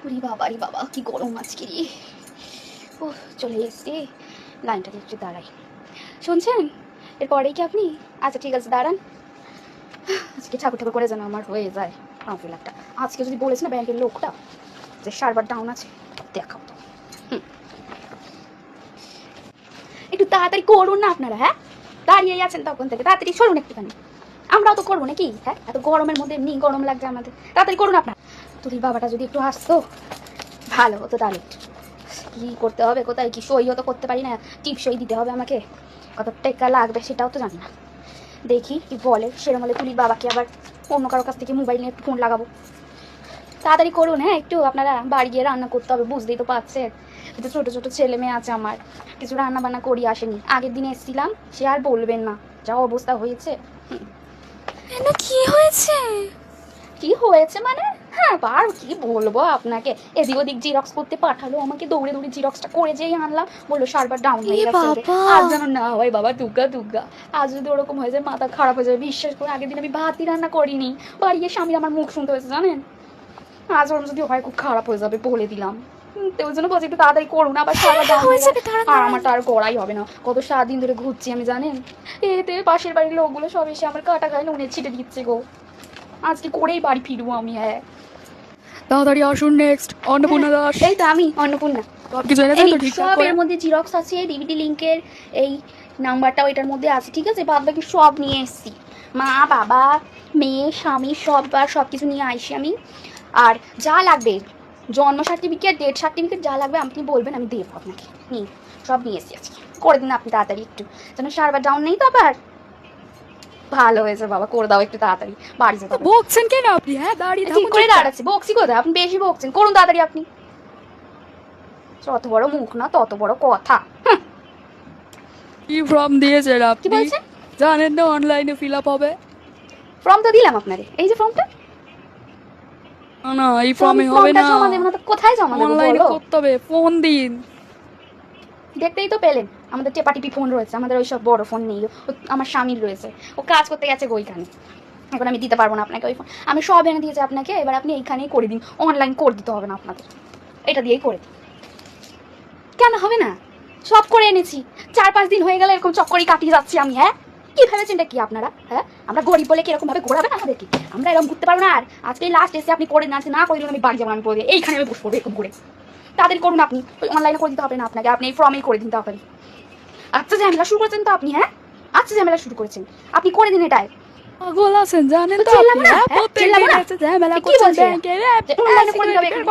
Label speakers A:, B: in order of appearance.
A: ওরে বাবা রে বাবা, কি গরম আজকে রে। ও চলে এসছি, লাইনটা দিয়ে একটু দাঁড়াই। শুনছেন? এরপরেই কি আপনি? আচ্ছা ঠিক আছে, দাঁড়ান। আজকে ঠাকুর ঠাকুর করে যেন আমার হয়ে যায় ফর্ম ফিল আপটা। আজকে যদি বলেছে না ব্যাংকের লোকটা যে সার্ভার ডাউন আছে, দেখাও তো। একটু তাড়াতাড়ি করুন না আপনারা, হ্যাঁ? দাঁড়িয়েই আছেন তখন থেকে, তাড়াতাড়ি সরুন একটুখানি। আমরাও তো করবো নাকি? হ্যাঁ, এত গরমের মধ্যে এমনি গরম লাগছে আমাদের, তাড়াতাড়ি করুন আপনার। তোর বাবাটা যদি একটু আসতো ভালো হতো। তাহলে কি করতে হবে, কোথায় কি সইও তো করতে পারি না, টিপ সই দিতে হবে আমাকে, কত টাকা লাগবে সেটাও তো জানি না। দেখি কি বলে, সেরকম হলে তুলির বাবাকে আবার অন্য কারোর কাছ থেকে মোবাইল নিয়ে একটু ফোন লাগাবো। তাড়াতাড়ি করুন, হ্যাঁ একটু, আপনারা বাড়ি গিয়ে রান্না করতে হবে, বুঝতেই তো পারছেন। একটু ছোটো ছোটো ছেলে মেয়ে আছে আমার, কিছু রান্না বান্না করি আসেনি। আগের দিনে এসেছিলাম, সে আর বলবেন না যা অবস্থা হয়েছে।
B: কি হয়েছে?
A: কি হয়েছে মানে, হ্যাঁ আর কি বলবো আপনাকে, এদিক ওদিক জিরক্স করতে পাঠালো আমাকে, দৌড়ে দৌড়ে জিরক্সটা করে যেই আনলাম, বললো সার্ভার ডাউন হয়ে গেছে। আজ যেন না হয় বাবা, দুগ্গা দুগ্গা, আজ যদি ওরকম হয়ে যায় মাথা খারাপ হয়ে যাবে। বিশ্বাস করে আগের দিন আমি ভাতই রান্না করিনি, বাড়ি গিয়ে স্বামীর আমার মুখ শুনতে হয়েছে জানেন। আজ ওরকম যদি হয় খুব খারাপ হয়ে যাবে, বলে দিলাম। ওই জন্য বলছি একটু তাড়াতাড়ি করুন, আবার সার্ভার ডাউন হয়ে যাবে। আর আমারটা আর করাই হবে না, কত সারাদিন ধরে ঘুরছি আমি জানেন। এতে পাশের বাড়ির লোকগুলো সব এসে আমার কাটা গায়ে নুনের ছিটে দিচ্ছে গো। আজকে করেই বাড়ি ফিরবো আমি। হ্যাঁ
B: তাড়াতাড়ি আসুন, নেক্সট অন্নপূর্ণা দাস।
A: এই তো আমি অন্নপূর্ণা। সব এর মধ্যে জিরক্স আছে, ডিভিডি লিংকের এই নাম্বারটাও এটার মধ্যে আছে, ঠিক আছে? বাদ বাকি সব নিয়ে এসেছি, মা বাবা মেয়ে স্বামী সব, আর সব কিছু নিয়ে আইসি আমি। আর যা লাগবে, জন্ম সার্টিফিকেট, ডেথ সার্টিফিকেট, যা লাগবে আপনি বলবেন, আমি দেবো আপনাকে। সব নিয়ে এসেছি আজকে, করে দিন আপনি তাড়াতাড়ি একটু, যেন সার্ভার ডাউন নেই তো আবার। ভালো হয়েছে বাবা, করে দাও একটু তাড়াতাড়ি, বাড়ি যেতে হবে।
B: বকছেন কেন আপনি? হ্যাঁ দাঁড়িয়ে
A: ঠিক করে দাঁড়াচ্ছি, বকছি কোথায়? আপনি বেশি বকছেন, করুন তাড়াতাড়ি আপনি। যত বড় মুখ না তত বড় কথা।
B: কি ফর্ম দিয়েছেন
A: কি
B: আপনি?
A: বলছেন?
B: জানেন না অনলাইনে ফিল আপ হবে?
A: ফর্ম তো দিলাম আপনারে, এই যে ফর্মটা।
B: না এই ফর্মে হবে না,
A: জমা দেবো না তো কোথায় জমা দেবো
B: অনলাইনে
A: বলো?
B: করতে হবে, ফোন দিন।
A: দেখতেই তো পেলেন আমাদের টেপাটিপি ফোন রয়েছে, আমাদের ওই সব বড় ফোন নেই, আমার স্বামীর রয়েছে, ও কাজ করতে গেছে ওইখানে। এখন আমি দিতে পারবো না আপনাকে ওই ফোন, আমি সব এনে দিয়েছি আপনাকে, এবার আপনি এইখানেই করে দিন, অনলাইন করে দিতে হবে না আপনাদের, এটা দিয়েই করে দিন। কেন হবে না? সব করে এনেছি, 4-5 দিন হয়ে গেলে এরকম চক্করই কাটিয়ে যাচ্ছি আমি। হ্যাঁ কি ভেবেছেন এটা কি আপনারা? হ্যাঁ আমরা গরিব বলে কিরকম ভাবে ঘোরাবেন আমাদেরকে? আমরা এরকম ঘুরতে পারবো না। আর আজকে লাস্ট এসে আপনি করে না করে দিন, আমি বাড়ি যাবো, আমি করে এইখানে আমি বসে পড়বো এরকম করে। তাদের করুন আপনি, ওই অনলাইনে করে দিতে হবে না আপনাকে, আপনি এই ফর্মেই করে দিন তাড়াতাড়ি। আচ্ছা ঝামেলা শুরু করেছেন তো আপনি, হ্যাঁ আচ্ছা ঝামেলা শুরু করেছেন আপনি, করে দিন এটাই।
B: পাগল আছেন জানেন তো
A: চিল্লাবো
B: আপনি?
A: না,
B: হ্যাঁ
A: হ্যাঁ,
B: প্রত্যেক
A: চিল্লাবো
B: দিন
A: না।
B: এসে ঝামেলা
A: কি
B: করছেন
A: বলছেন?
B: ব্যাংকে।
A: অনলাইনে করে দিতে হবে এখানে।